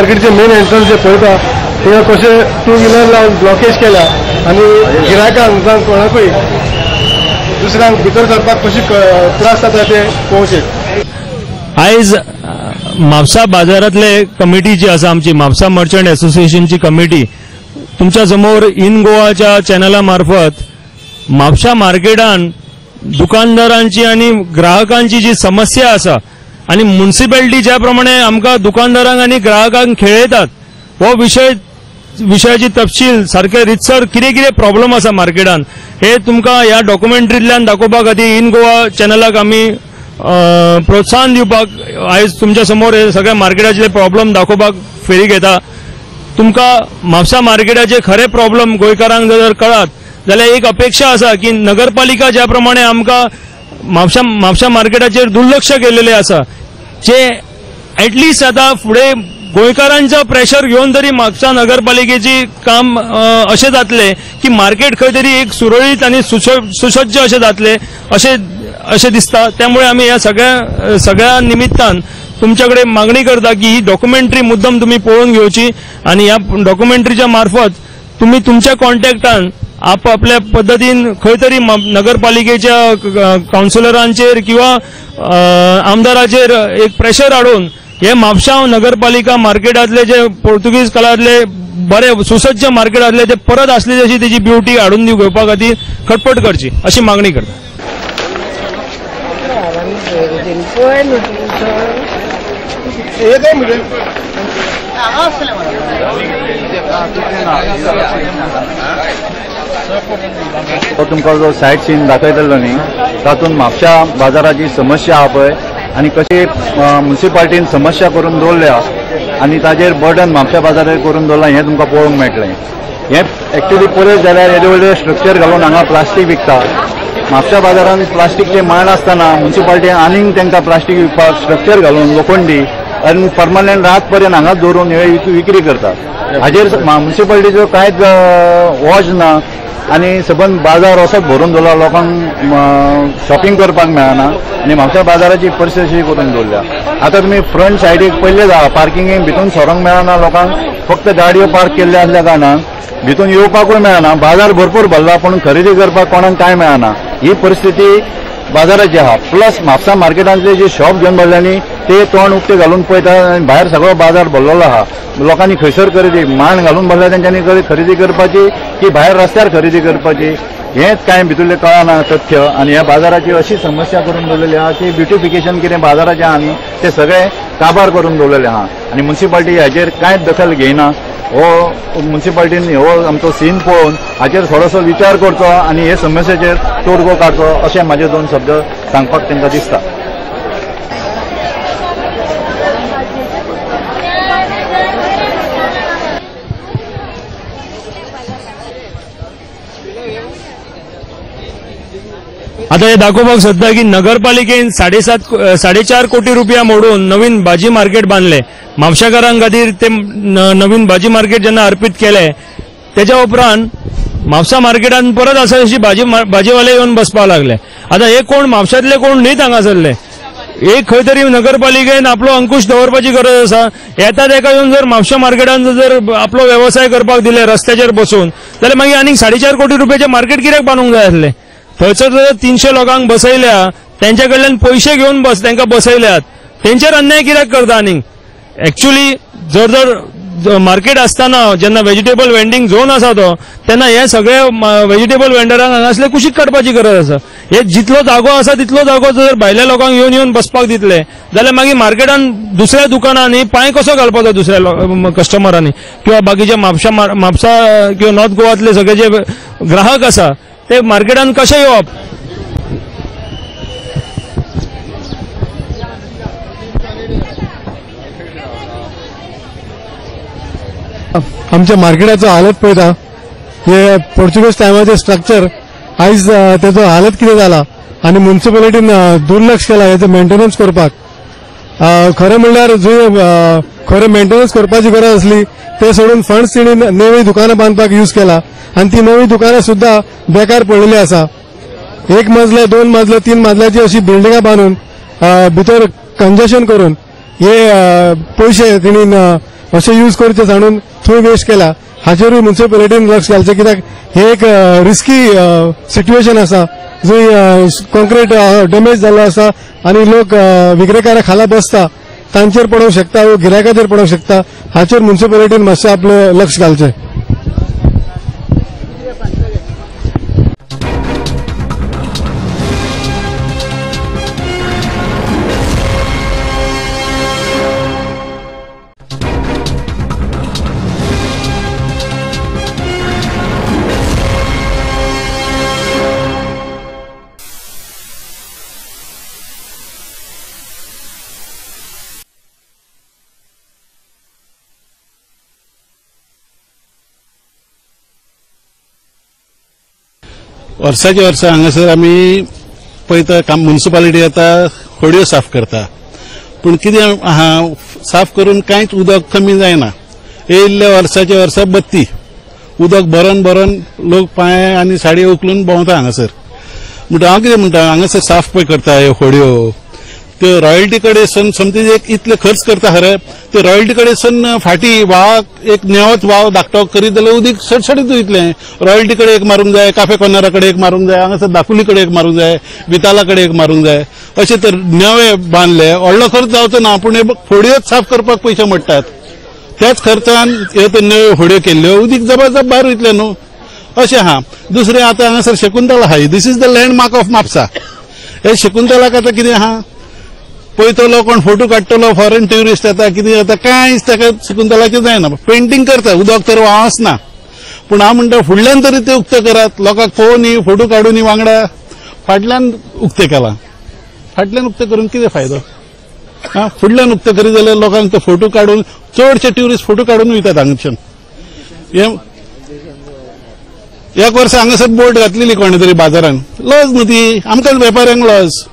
मार्केटचे main entrance जे पळयता थिंगा कशे 2 व्हीलर लावन ब्लॉकेज केला आणि गिरायकांक जावं कोणाकूय दुसऱ्यांक भितर सरपाक कशी त्रास जाता ते पळोवचें। आयज म्हापसा बाजारातले कमिटी जी आसा आमची म्हापसा मर्चंट असोसिएशनची कमिटी तुमच्या समोर इन गोवाच्या चॅनला मार्फत म्हापसा मार्केटान दुकानदारांची आणि ग्राहकांची जी समस्या आसा आणि म्युनिसिपॅलिटी ज्या प्रमाणे आमकां दुकानदारांक आणि ग्राहकांक खेळयतात हो विशयाची तपशील सारखे रितसर कितें प्रॉब्लेम आसा मार्केटान हे तुमकां ह्या डॉक्युमेंटरींतल्यान दाखोवपा खातीर इन गोवा चॅनलाक आमी प्रोत्साहन दिवपाक आयज तुमच्या समोर हे सगळ्या मार्केटाचे प्रॉब्लेम दाखोवपाक फेरी घेता। तुमकां म्हापसा मार्केटाचे खरे प्रॉब्लेम गोंयकारांक जर कळत जाल्यार एक अपेक्षा आसा की नगरपालिका ज्या प्रमाणे आमकां म्हापसा मार्केटाचेर दुर्लक्ष केलेले आसा जे एटलिस्ट आता फुडें गोंयकारांचा प्रेशर घेवन तरी म्हापसा नगरपालिकेची काम अशें जातले की मार्केट खंय तरी एक सुरळीत आणि सुसज्ज अशें जातले अशें दिसता। त्यामुळे आमी ह्या सगळ्या निमित्तान तुमच्याकडे मागणी करता की ही डॉक्युमेंटरी मुद्दम तुम्ही पळोवन घेवची आणि ह्या डॉक्युमेंटरीच्या मार्फत तुम्ही तुमच्या कॉन्टॅक्टान आपल्या पद्धतीन खंय तरी नगरपालिकेच्या काउन्सिलरांचेर किंवा आमदाराचेर एक प्रेशर हाडून हे म्हापसा नगरपालिका मार्केटातले जे पोर्तुगीज काळातले बरे सुसज्ज मार्केटातले ते परत असले जशी त्याची ब्युटी हाडून घेवपा खातीर खटपट करची अशी मागणी करता। तुमकां जो सायट सीन दाखयतलो न्ही तातूंत म्हापसा बाजाराची समस्या आहा पळय आनी कशी म्युनिसिपालिटीन समस्या करून दवरल्या आनी ताजेर बर्डन म्हापसा बाजारार करून दवरला हें तुमकां पळोवंक मेळटलें। हें एक्चुअली पळयत जाल्यार येदे व्हडले स्ट्रक्चर घालून हांगा प्लास्टीक विकता। म्हापसा बाजारांत प्लास्टीकचे माळ आसतना म्युनिसिपालिटीन आनीक तांकां प्लास्टीक विकपाक स्ट्रक्चर घालून लोखंडी आनी परमनंट रात पर्यंत हांगाच दवरून हे विक्री करतात। हाजेर म्युनिसिपालिटीचो कांयच वॉच ना आनी सबंद बाजार असोच भरून दवरला लोकांक शॉपिंग करपाक मेळना आनी म्हापसा बाजाराची परिस्थिती अशी करून दवरल्या। आतां तुमी फ्रंट सायडीक पयले जा पार्किंगेक भितून सरोंक मेळना लोकांक फक्त गाडयो पार्क केल्ले आसल्या कारणान भितून येवपाकूय मेळना। बाजार भरपूर भरला पण खरेदी करपाक कोणाक काय मेळना ही परिस्थिती बाजाराची आहा। प्लस म्हापसा मार्केटांतले जे शॉप घेवन भरल्यांनी ते तोंड उक्ते घालून पळयता आनी भायर सगळो बाजार भरलेलो आहा। लोकांनी खंयसर खरेदी मांड घालून भरल्या तेंच्यांनी खरेदी करपाची की भायर रस्त्यार खरेदी करपाची हेंच कांय भितरलें कळना तथ्य। आनी ह्या बाजाराची अशी समस्या करून दवरलेली आहा की ब्युटिफिकेशन कितें बाजाराचें आहा न्ही ते सगळें काबार करून दवरलेलें आहा आनी म्युनिसिपालिटी हाजेर कांयच दखल घेयना। हो म्युनिसिपालिटीन हो आमचो सीन पळोवन हाचेर थोडोसो विचार करचो आनी हे समस्येचेर तोडगो काडचो अशें म्हाजे 2 शब्द सांगपाक तांकां दिसता। आता हे दाखोवपाक सोदता की नगरपालिकेन 4.5 कोटी रुपया मोडून नवीन भाजी मार्केट बांधले। म्हापशाकारांक खातीर ते नवीन भाजी मार्केट जेन्ना अर्पीत केले त्याच्या उपरांत म्हापसा मार्केटान परत असा अशी भाजीवाले येवन बसपाक लागले। आता हे कोण म्हापशातले कोण न्हीत हांगासरले एक खंय तरी नगरपालिकेन आपलो अंकुश दवरपाची गरज आसा। येता तेका येवन जर म्हापसा मार्केटान जर आपलो व्यवसाय करपाक दिले रस्त्याचेर बसून जाल्यार मागीर आनीक 4.5 कोटी रुपयाचे मार्केट कित्याक बांदूंक जाय आसले। थंयसर 300 लोकांक बसयल्या त्यांच्या कडल्यान पयशे घेवन तांकां बसयल्यात तेंचेर अन्याय कित्याक करता। आनीक एक्चुअली जर मार्केट आसतना जेन्ना व्हेजिटेबल वेंडिंग झोन आसा तो तेन्ना हे सगळे व्हेजिटेबल वेंडरांक हांगासले कुशीक काडपाची गरज आसा। हे जितलो जागो आसा तितलो जागो जर भायल्या लोकांक येवन बसपाक दितले जाल्यार मागीर मार्केटान दुसऱ्या दुकानांनी पांय कसो घालपाचो दुसऱ्या कस्टमरांनी किंवा बाकीच्या म्हापसा किंवा नॉर्थ गोवातले सगळे जे ग्राहक आसा ते मार्केटान कशे येवप। आमच्या मार्केटाचो हालत पळयता हे पोर्चुगीज टायमाचे स्ट्रक्चर आयज त्याचो हालत कितें जाला आनी म्युनिसिपालिटीन दुर्लक्ष केला हेचो मेंटेनन्स करपाक। खरें म्हणल्यार जो खरें मेंटेनन्स करपाची गरज आसली ते सोडून फंड्स तिणी नवी दुकानां बांदपाक यूज केला आनी ती नवी दुकानां सुद्धा बेकार पडलेली आसा। एक मजले 2 मजले 3 मजल्याची अशी बिल्डिंगा बांदून भितर कंजेशन करून हे पैसे तिणी असे यूज करचे जाणून थंय वेस्ट केला. हाचेरूय म्युनिसिपालिटीन लक्ष घालचें, कित्याक हे एक रिस्की सिच्युएशन आसा जंय कॉन्क्रीट डॅमेज जाल्लो आसा आनी लोक विक्रेकारा खाला बसता, तांचेर पडोवंक शकता वा गिरायकाचेर पडोवंक शकता. हाचेर म्युनिसिपालिटीन मातशें आपलें लक्ष घालचें. वर्साचे वर्सा हांगासर आमी पळयता काम म्युनिसिपालिटी येता, होडयो साफ करता, पूण कितें आहा साफ करून कांयच उदक कमी जायना. येयल्ल्या वर्साचे वर्सा बत्ती उदक भरोन भरोन लोक पांय आनी साडी उखलून भोंवता हांगासर. म्हणटा हांव कितें म्हणटा, हांगासर साफ पळय करता ह्यो होडयो, त्यो रॉयल्टी कडेन समथींग एक इतले खर्च करता खरे, ते रॉयल्टी कडेन फाटी व्हावाक एक नेवत व्हाव धाकटो करीत जाल्यार उदीक सडसडीत वयतलें. रॉयल्टी कडेन एक मारूंक जाय, काफे कॉर्नरा कडेन एक मारूंक जाय, हांगासर दापोली कडेन एक मारूंक जाय, बिताला कडेन एक मारूंक जाय, अशें तर नेवे बांदले. व्हडलो खर्च जावचो ना, पूण हे होडयोच साफ करपाक पयशे मोडटात. त्याच खर्चान हे तर नव्यो होडयो केल्ल्यो, उदीक जबरदस्त भायर वयतलें न्हू, अशें आहा. दुसरें आतां हांगासर शकुंतला आहा, this is the landmark of Mapusa. हे शकुंतलाक आतां कितें आहा, पळयतलो कोण फोटो काडटलो, फॉरेन ट्युरिस्ट येता, कितें जाता, कांयच ताका शकुंतलाचें जायना. पेंटिंग करता, उदक तर व्हावंच ना, पूण हांव म्हणटा फुडल्यान तरी ते उक्ते करात, लोकांक पळोवनी फोटो काडूनी वांगडा. फाटल्यान उक्ते केला, फाटल्यान उक्ते करून कितें फायदो? फुडल्यान उक्ते करीत जाल्यार लोकांक ते फोटो काडून, चडशे ट्युरिस्ट फोटो काडून वयतात हांगच्यान. एक वर्सा हांगासर बोट घातलेली कोणे तरी बाजारान, लॉस न्हू ती, आमकांच वेपाऱ्यांक लॉस.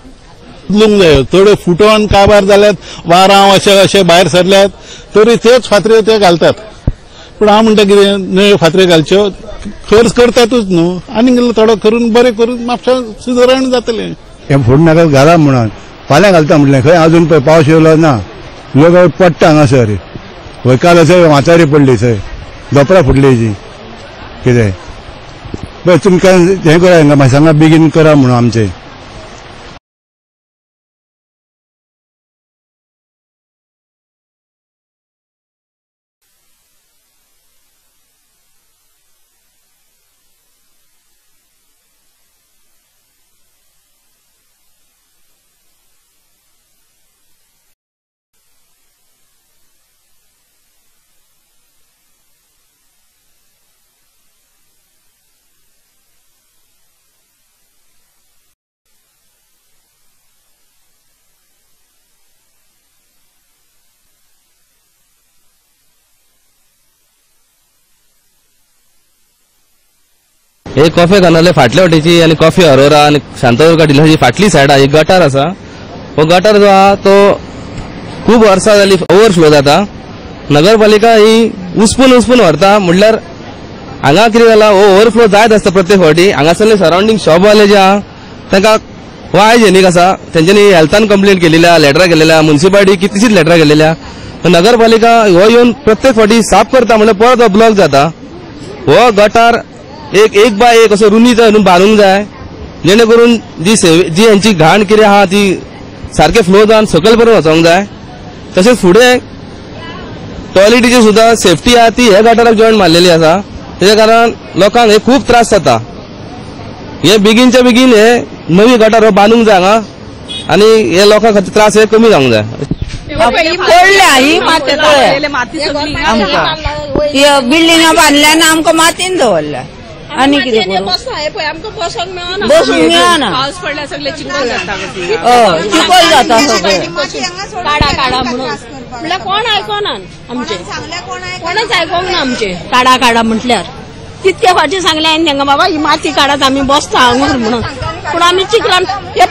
बदलूंक जाय, थोडे फुटोन काबार जाल्यात, वारांव अशे भायर सरल्यात, तरी तेच फातऱ्यो ते घालतात. पूण हांव म्हणटा कितें, नव्यो फातऱ्यो घालच्यो, खर्च करतातूच न्हू, आनी थोडो करून बरें करून म्हापशा सुदारण जातलें. हे फूड नाका घाला म्हणून फाल्यां घालता म्हटलें, खंय अजून पळय पावस येयलो ना, लोक पडटा हांगासर. खंय काल थंय वाचारी पडली, थंय धोपरां फुटली हेजी. कितें पळय तुमकां हें करा, हांगा मातशें सांगा बेगीन करा म्हणून आमचें. एक कॉफी खानाले फाटल्या वाटेची आणि कॉफी अरोरा आणि शांतादुर्गा डिलरची फाटली सायडा एक गटार आसा. हो गटार जो आहा तो खूप वर्सां जाली ओव्हरफ्लो जाता. नगरपालिका ही उस्पून व्हरता, म्हणल्यार हांगा कितें जाला, हो ओव्हरफ्लो जायत आसता प्रत्येक फावटी. हांगासरले सराउंडिंग शॉपवाले जे आहा तांकां हो हायजेनीक आसा, तेंच्यांनी हेल्थान कंप्लेंट केलेल्या, लेटरां केलेल्या, म्युनिसिपालिटी कितलीशीच लेटरां केलेल्या. नगरपालिका हो येवन प्रत्येक फावटी साफ करता म्हणल्यार परत हो ब्लॉक जाता. हो गटार एक बाय एक असं रुंदी बांदूंक जाय, जेणे करून जी यांची घाण कितें आहा ती सारखे फ्लो जावन सकयल पर्यंत वचोंक जाय. तशेंच फुडें टॉयलेटीची सुद्दां सेफ्टी आहा ती ह्या गटाराक जॉयंट मारलेली आसा. तेज्या कारण लोकांक हे खूप त्रास जाता. हे बेगीनच्या बेगीन हे नवी गटार हो बांदूंक जाय हांगा, आनी हे लोकांक खातीर त्रास हे कमी जावंक जाय. बिल्डिंगा बांदल्यान आमकां मातीन दवरल्या, आनी कितें करूं, बसूंक मेळना. पावस पडल्यार सगळे चिखल जाता, चिखल जाता सगळे. काडा म्हणून म्हटल्यार कोण आयकोनान आमचे, कोणच आयकोंक ना आमचे. काडा म्हटल्यार कितके फावटी सांगले हांवें तांकां, बाबा ही माती काडात आमी बसता हांगर म्हणून, पूण आमी चिखलान हे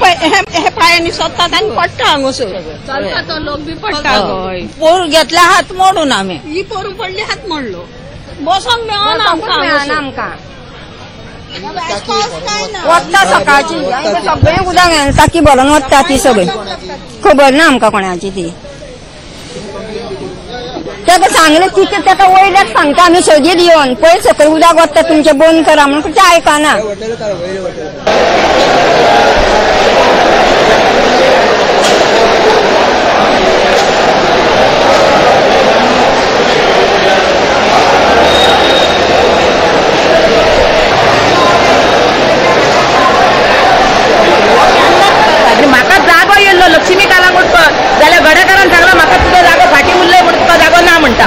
पांयांनी सोदतात आनी पडटा हांगासर. चलता तो लोक बी पडटा. पोर घेतल्या हात मोडून आमी, ही पोरूं पडली हात मोडलो. बसोंक मेळना आमकां. वत्ता सकाळची सगळे उदक टाकी भरून वत्ता ती सगळी खबर ना आमकां कोणाची ती ताका सांगले तिथे ताका वयल्याक सांगता आमी सगळीं येवन पळय सकयल उदक वत्ता तुमचे बंद करा म्हणून ते आयकना. म्हाका जागो येयल्लो लक्ष्मी कालांगूटकर जाल्यार गडेकारान सांगला म्हाका तुजो जागो फाटी उरलोय म्हणून तुका जागो ना म्हणटा.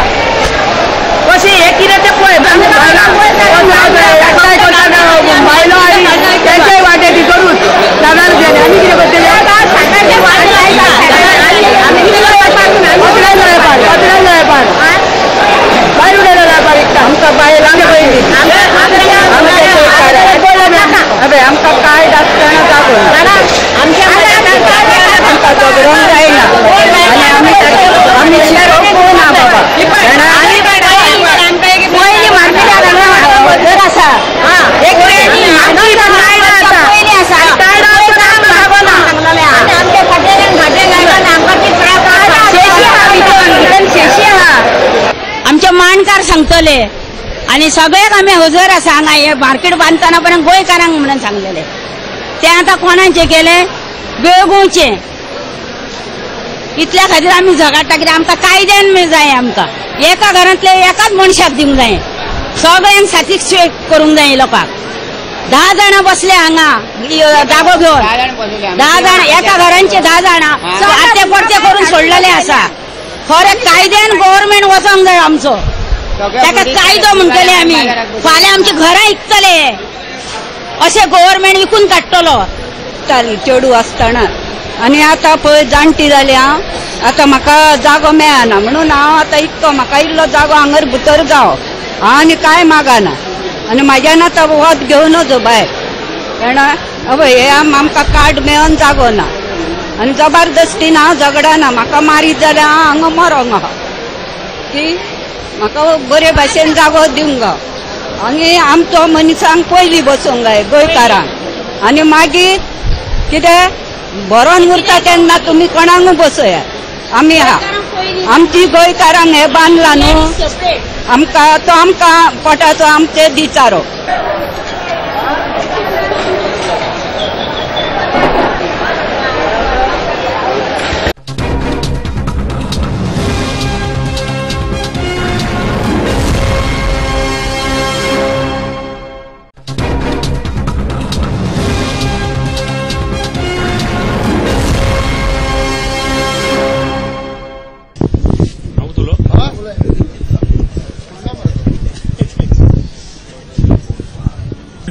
कशें हें कितें तें पळय बायलो आनी तेंच्याय वाटेची करूच जाणार आनी कितें करतले भायर उडयलो जावपाक एकटा आमकां बायलांक पयलीं आमकां कांय आसतना जागो आमच्या आमकां झगडोंक जायना आनी आमी शेअर पळोवना बाबा पयलीं मार्केटार हजर आसा एक आमचे माणकार सांगतले आणि सगळ्याक आम्ही हजर आसा हांगा हे मार्केट बांदतना पर्यंत गोंयकारांक म्हणून सांगलेले ते आता कोणाचे केले बेळगोवचे इतल्या खातीर आमी झगडटा कित्याक आमकां कायद्यान जाय आमकां एका घरांतले एकाच मनशाक दिवंक जाय सगळ्यांक साथीक सोय करूंक जाय लोकांक 10 जाणां बसले हांगा जागो घेवन 10 जाणां एका घरांचे 10 जाणां आते परते करून सोडलेले आसा खरें कायद्यान गव्हर्नमेंट वचोंक जाय आमचो ताका कायदो म्हणटले आमी फाल्यां आमची घरां विकतले अशें गव्हर्नमेंट विकून काडटलो चेडू आसतना आनी आतां पळय जाणटी जाली हांव आतां म्हाका जागो मेळना म्हणून हांव आतां इतको म्हाका इल्लो जागो हांगर भितर गाव हांव आनी कांय मागना आनी म्हाज्यान आतां वत घेवन वचो भायर कारण हे आमकां कार्ड मेळोन जागो ना आनी जबरदस्तीन हांव झगडना म्हाका मारीत जाल्यार हांव हांगा मरोंक आहा की म्हाका बरे भाशेन जागो दिवंक गाव आनी आमचो मनशांक पयलीं बसोवंक जाय गोंयकारांक आनी मागीर कितें बरोन उरता तेन्ना तुमी कोणाक बसयात आमी आहा आमची गोंयकारांक हें बांदलां न्हू आमकां पोटाचो आमचे दिचारो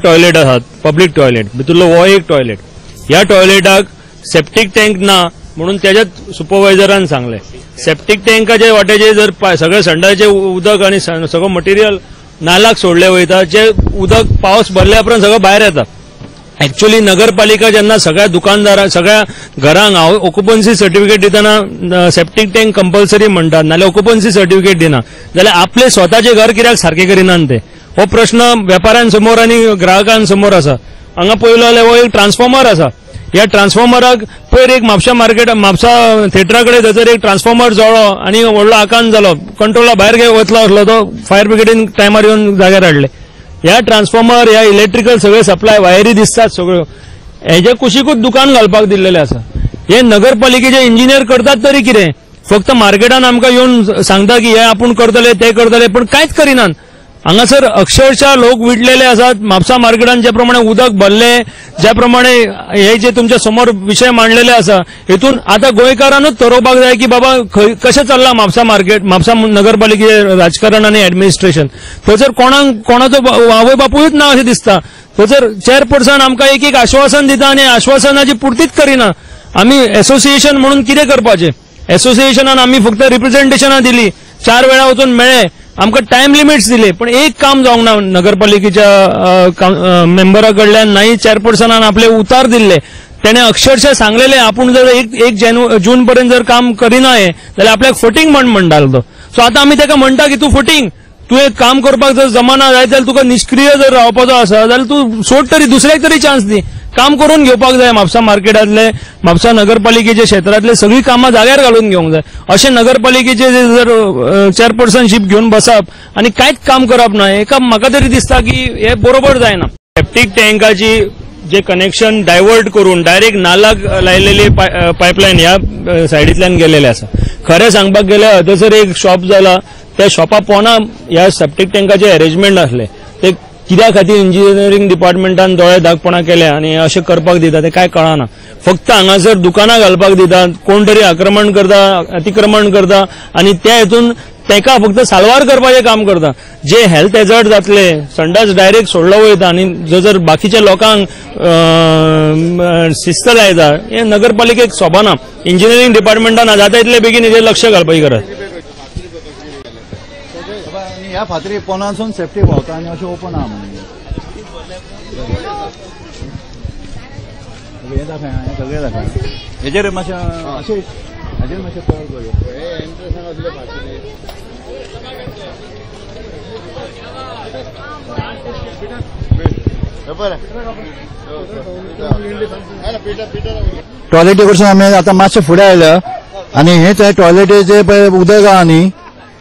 टॉयलेट आहात पब्लिक टॉयलेट भितरलो हो एक टॉयलेट ह्या टॉयलेटाक सेप्टीक टँक ना म्हणून त्याच्यात सुपरवायझरान सांगले सेप्टीक टँकाचे वाटेचे जर सगळे संडाचे उदक आणि सगळं मटेरियल नालाक सोडले वयता जे उदक पावस भरल्या उपरांत सगळं भायर येता ऍक्च्युअली नगरपालिका जेन्ना सगळ्या दुकानदारांक सगळ्या घरांक ऑक्युपन्सी सर्टिफिकेट दितना सेप्टीक टँक कंपल्सरी म्हणटात नाल्यार ऑक्युपन्सी सर्टिफिकेट दिना जाल्यार आपले स्वताचे घर कित्याक सारखे करिनात ते हो प्रश्न वेपाऱ्यांसमोर आणि ग्राहकांसमोर आसा हांगा पयलो जाल्यार हो एक ट्रान्सफॉर्मर आसा ह्या ट्रान्सफॉर्मराक पयर एक म्हापसा थिएटरा कडेन थंयसर एक ट्रान्सफॉर्मर जळ्ळो आनी व्हडलो आकांत जालो कंट्रोला भायर वतलो आसलो तो फायर ब्रिगेडीन टायमार येवन जाग्यार हाडले ह्या ट्रान्सफॉर्मर ह्या इलेक्ट्रिकल सगळे सप्लाय वायरी दिसतात सगळ्यो हेजे कुशीकूच दुकान घालपाक दिल्लेले आसा हे नगरपालिकेचे इंजिनियर करतात तरी कितें फक्त मार्केटान आमकां येवन सांगता की हे आपूण करतले ते करतले पण कांयच करिनात हांगासर अक्षरशः लोक विटलेले आसात म्हापसा मार्केटान ज्या प्रमाणे उदक भरले ज्या प्रमाणे हे जे तुमच्या समोर विषय मांडलेले आसा हेतून आता गोंयकारांनूच ठरोवपाक जाय की बाबा कशें चल्लां म्हापसा मार्केट म्हापसा नगरपालिकेचे राजकारण आनी ऍडमिनिस्ट्रेशन थंयसर कोणाचो आवय बापूयच ना अशें दिसता थंयसर चेअरपर्सन आमकां एक आश्वासन दिता आनी आश्वासनाची पुर्तीच करिना आमी एसोसिएशन म्हणून कितें करपाचें एसोसिएशनान आमी फक्त रिप्रेझेंटेशनां दिली 4 वेळा वचून मेळ्ळे आमकां टायम लिमिट्स दिले पण एक काम जावंक ना नगरपालिकेच्या मेंबरा कडल्यान नाही चेअरपर्सनान आपले उतार दिले त्याने अक्षरशः सांगलेले आपण जर 1 जून पर्यंत जर काम करिना जाल्यार आपल्याक फुटींग म्हणटालो तो सो आता आमी ताका म्हणटा की तू फुटींग तू एक काम करपाक जर जमाना जाय जाल्यार तुका निष्क्रिय जर रावपाचो आसा जाल्यार तू सोड तरी दुसऱ्याक तरी चान्स दी. काम करून घेवपाक जाय. म्हापसा मार्केटांतले म्हापसा नगरपालिकेच्या क्षेत्रांतले सगळी कामां जाग्यार घालून घेवंक जाय. अशे नगरपालिकेचे जर चेअरपर्सनशीप घेवन बसप आनी कांयच काम करप ना एका म्हाका तरी दिसता की हे बरोबर जायना. सेप्टीक टँकाची जे कनेक्शन डायवर्ट करून डायरेक्ट नालाक लायलेली पायपलायन ह्या सायडींतल्यान गेलेले आसा. खरें सांगपाक गेल्यार हयसर एक शॉप जाला त्या शॉपा पोना ह्या सेप्टीक टँकाचे अरेंजमेंट आसले ते कित्या खातीर इंजिनियरींग डिपार्टमेंटान दोळे धाकपणा केले आनी अशें करपाक दिता ते काय कळना. फक्त हांगासर दुकानां घालपाक दितात कोण तरी आक्रमण करता अतिक्रमण करता आनी त्या हेतून तेका फक्त साल्वार करपाचें काम करता. जे हेल्थ हॅझार्ड जातले संडास डायरेक्ट सोडलो वयता आनी जर बाकीच्या लोकांक शिस्त लायता हे नगरपालिकेक सोबना. इंजिनियरींग डिपार्टमेंटान जाता तितले बेगीन हेजेर लक्ष घालपाची गरज. ह्या फातरी पोनासून सेफ्टी व्हावता आनी अशें ओपन आहा म्हणजे हे दाखय हे सगळे दाखय हेजेर मातशें अशें हाजेर मातशें कवर करूया. एंट्रन्साक असले फातरी टॉयलेटी कडसून आमी आतां मातशें फुडें आयल्या आनी हे ते टॉयलेटीचे पळय उदक आहा न्ही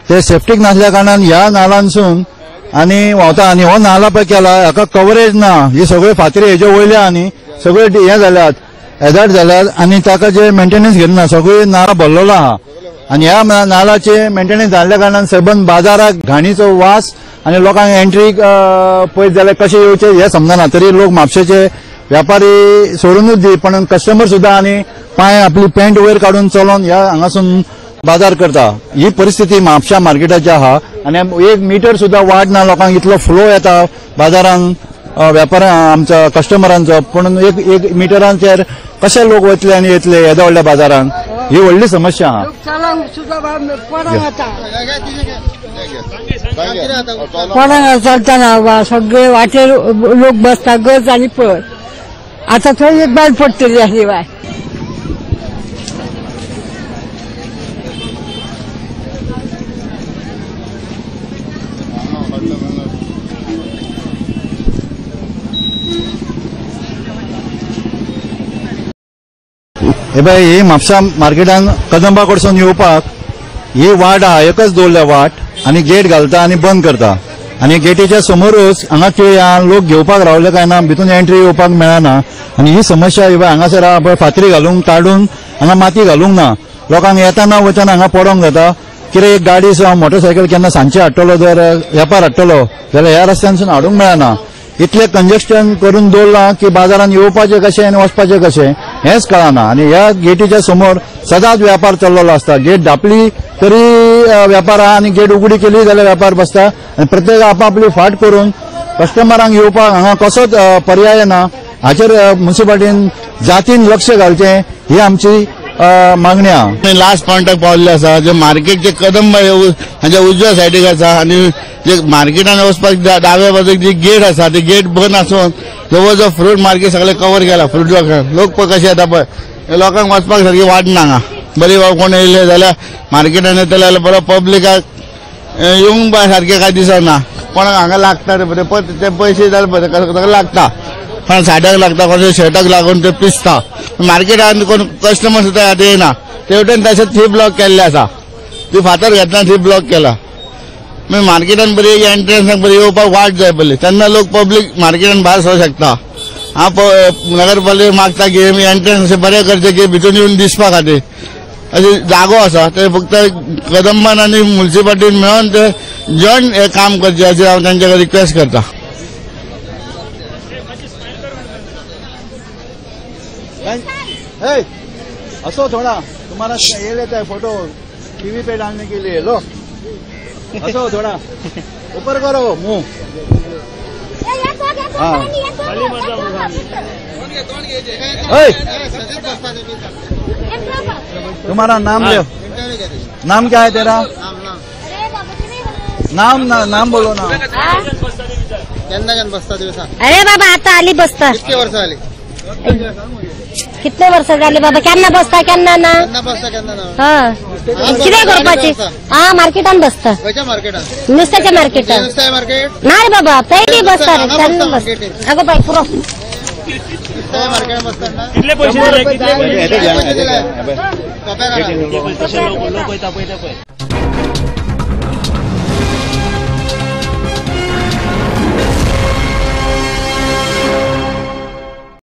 ते सेफ्टीक नासल्या कारणान ह्या नालांसून आनी व्हांवता आनी हो नाला पळय केला हाका कवरेज ना. ही सगळ्यो फातरी हेजे वयल्या आनी सगळे हे जाल्यात हॅझार्ड जाल्यात आनी ताका जे मेंटेनन्स घेतना सगळी नाला भरलेलो आहा आनी ह्या नालाचे मेंटेनन्स जाल्ल्या कारणान सबंद बाजाराक घाणीचो वास आनी लोकांक एंट्री पळयत जाल्यार कशें येवचे हे समजना. तरी लोक म्हापशेचे व्यापारी सोडूनच दी पण कस्टमर सुद्दां आनी पांय आपली पॅन्ट वयर काडून चलोन ह्या हांगासून बाजार करता. ही परिस्थिती म्हापशा मार्केटाची आहा आनी 1 मीटर सुद्दां वाट ना. लोकांक इतलो फ्लो येता बाजारान व्यापाऱ्यां आमच्या कस्टमरांचो पूण 1 मिटरांचेर कशे लोक वतले आनी येतले येद्या व्हडल्या बाजारांक ही व्हडली समस्या आहा. कोणाक चलतना सगळे वाटेर लोक बसता गज आनी पळ आतां थंय एक बायल पडटली आसली बाय. हे पळय ही म्हापसा मार्केटान कदंबा कडसून येवपाक ही वाट आहा एकच दवरल्या वाट आनी गेट घालता आनी बंद करता आनी गेटीच्या समोरूच हांगा केळया लोक घेवपाक रावले काय ना भितून एंट्री येवपाक मेळना आनी ही समस्या ही हांगासर पळय फातरी घालूंक काडून हांगा माती घालूंक ना. लोकांक येताना वयताना हांगा पडोंक जाता. कितें एक गाडी मोटरसायकल केन्ना सांजचे हाडटलो जर व्यापार हाडटलो जाल्यार ह्या रस्त्यानसून हाडूंक मेळना. इतले कंजेस्टन करून दवरलां की बाजारान येवपाचें कशें आनी वचपाचें कशें हेंच कळना. आनी ह्या गेटीच्या समोर सदांच व्यापार चल्लेलो आसता. गेट धापली तरी व्यापार आहा आनी गेट उगडी केली जाल्यार व्यापार बसता आनी प्रत्येक आपापली फाट करून कस्टमरांक येवपाक हांगा कसोच पर्याय ना. हाचेर म्युनिसिपालिटीन जातीन लक्ष घालचें ही आमची मागणी आहा. लास्ट पॉयंटाक पावल्ले आसा जे मार्केटचे कदंबा हाच्या उजव्या सायडीक आसा आनी जे मार्केटान वचपाक दाव्या बाजूक जी गेट आसा ती गेट बंद आसून जवळ जवळ फ्रूट मार्केट सगळे कवर केला. फ्रूट लोक पळय कशे येता पळय लोकांक वचपाक सारकी वाट ना हांगा. बरी कोण येयले जाल्यार मार्केटान येतले जाल्यार बरो पब्लिकाक येवंक बाय सारकें काय दिसना. कोणाक हांगा लागता रे ते पयशे जाल्यार ताका लागता पण साड्याक लागता कोणाच्या शर्टाक लागून ते पिसता. मार्केटान कोण कस्टमर सुद्दां येना तेवटेन तशेंच 3 ब्लॉक केल्ले आसा. ती फातर घेतना 3 ब्लॉक केला. मागीर मार्केटान बरी एंट्रन्साक बरी येवपाक वाट जाय पडली तेन्ना लोक पब्लीक मार्केटान भायर सरूंक शकता. हांव नगरपालिकेक मागता की एंट्रन्स बरें करचे की भितून येवन दिसपा खातीर अशें जागो आसा ते फक्त कदंबान आनी म्युनिसिपालिटीन मेळोन ते जॉयंट हे काम करचें अशें हांव तांचे कडेन रिक्वेस्ट करता. असो थोड़ा तुम्हारा ये लेता है फोटो टीवी पे डालने के लिए लो. असो थोड़ा ऊपर करो मुंह. हाँ तुम्हारा नाम लो. नाम क्या है तेरा? नाम बोलो ना. अरे बाबा आता आली बसता. किती वर्ष आली? कितने वर्ष झाले बाबा? केन्ना बसता केन्ना ना. बसता केन्ना ना. हा कितें करपाची हा मार्केटान बसता खंयच्या मार्केटात नुस्त्याच्या मार्केटान नुस्तें मार्केट नाही बाबा पयली बसता रे तेन्ना बसता आगो बाय पुरो नुस्तें मार्केटात बसतना कितले पैसे दिले कितले पैसे दिले? कप्याक घाला.